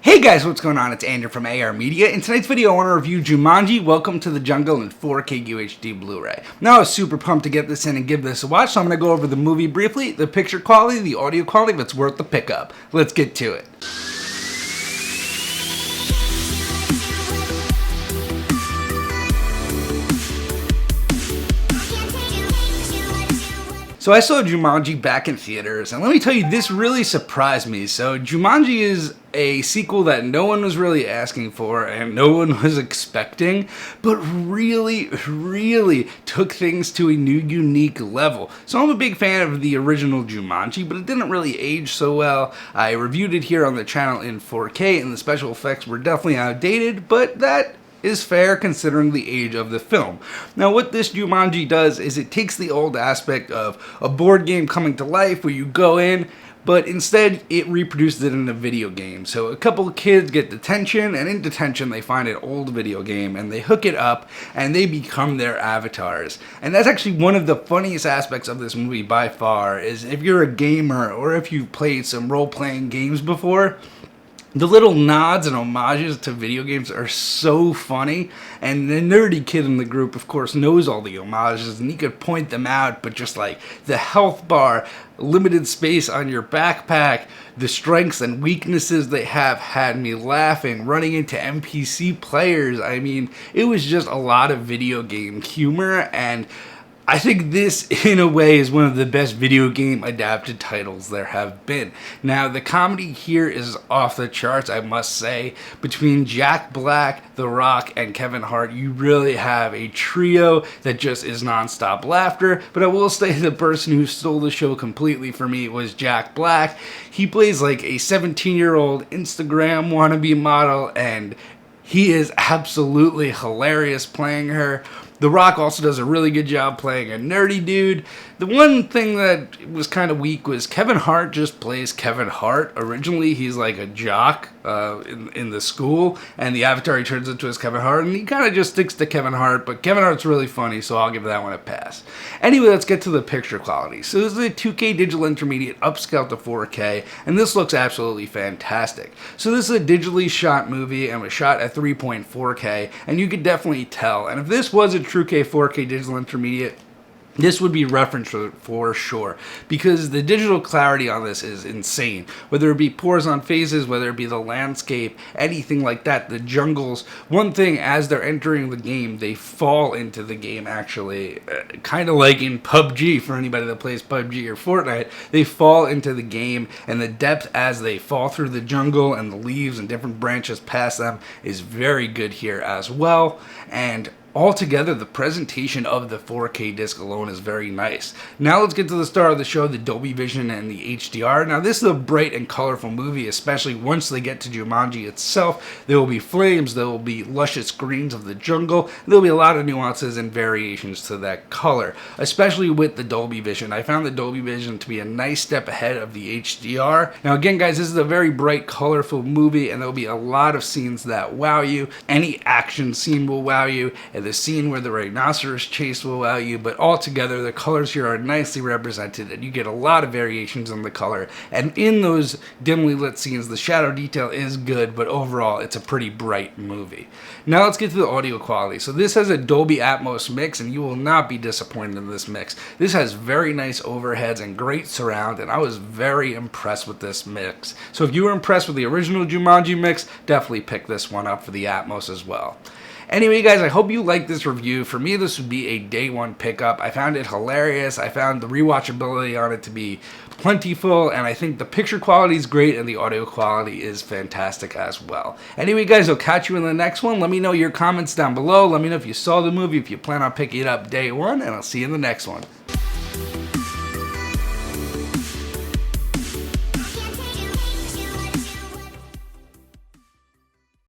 Hey guys, what's going on? It's Andrew from AR Media. In tonight's video, I want to review Jumanji, Welcome to the Jungle in 4K UHD Blu-ray. Now, I was super pumped to get this in and give this a watch, so I'm going to go over the movie briefly, the picture quality, the audio quality, if it's worth the pickup. Let's get to it. So I saw Jumanji back in theaters, and let me tell you, this really surprised me. So Jumanji is a sequel that no one was really asking for and no one was expecting, but really took things to a new, unique level. So I'm a big fan of the original Jumanji, but it didn't really age so well. I reviewed it here on the channel in 4K, and the special effects were definitely outdated, but that is fair considering the age of the film. Now what this Jumanji does is it takes the old aspect of a board game coming to life where you go in, but instead it reproduces it in a video game. So a couple of kids get detention, and in detention they find an old video game and they hook it up and they become their avatars. And that's actually one of the funniest aspects of this movie by far, is if you're a gamer or if you've played some role-playing games before, the little nods and homages to video games are so funny, and the nerdy kid in the group, of course, knows all the homages, and he could point them out, but just like the health bar, limited space on your backpack, the strengths and weaknesses they have had me laughing, running into NPC players. I mean, it was just a lot of video game humor, and I think this, in a way, is one of the best video game adapted titles there have been. Now, the comedy here is off the charts, I must say. Between Jack Black, The Rock, and Kevin Hart, you really have a trio that just is non-stop laughter. But I will say the person who stole the show completely for me was Jack Black. He plays like a 17-year-old Instagram wannabe model, and he is absolutely hilarious playing her. The Rock also does a really good job playing a nerdy dude. The one thing that was kind of weak was Kevin Hart just plays Kevin Hart. Originally, he's like a jock in the school, and the avatar he turns into is Kevin Hart, and he kind of just sticks to Kevin Hart, but Kevin Hart's really funny, so I'll give that one a pass. Anyway, let's get to the picture quality. So this is a 2K digital intermediate upscaled to 4K, and this looks absolutely fantastic. So this is a digitally shot movie, and was shot at 3.4K, and you could definitely tell. And if this was a true 4K digital intermediate, this would be referenced for sure, because the digital clarity on this is insane. Whether it be pores on faces, whether it be the landscape, anything like that, the jungles. One thing, as they're entering the game, they fall into the game actually, kind of like in PUBG, for anybody that plays PUBG or Fortnite, they fall into the game, and the depth as they fall through the jungle and the leaves and different branches past them is very good here as well. And altogether, the presentation of the 4K disc alone is very nice. Now let's get to the star of the show, the Dolby Vision and the HDR. Now this is a bright and colorful movie, especially once they get to Jumanji itself. There will be flames, there will be luscious greens of the jungle, there will be a lot of nuances and variations to that color, especially with the Dolby Vision. I found the Dolby Vision to be a nice step ahead of the HDR. Now again guys, this is a very bright, colorful movie, and there will be a lot of scenes that wow you. Any action scene will wow you, and the scene where the rhinoceros chase will wow you, but altogether the colors here are nicely represented, and you get a lot of variations in the color, and in those dimly lit scenes the shadow detail is good, but overall it's a pretty bright movie. Now let's get to the audio quality. So this has a Dolby Atmos mix, and you will not be disappointed in this mix. This has very nice overheads and great surround, and I was very impressed with this mix. So if you were impressed with the original Jumanji mix, definitely pick this one up for the Atmos as well. Anyway, guys, I hope you liked this review. For me, this would be a day one pickup. I found it hilarious. I found the rewatchability on it to be plentiful, and I think the picture quality is great, and the audio quality is fantastic as well. Anyway, guys, I'll catch you in the next one. Let me know your comments down below. Let me know if you saw the movie, if you plan on picking it up day one, and I'll see you in the next one.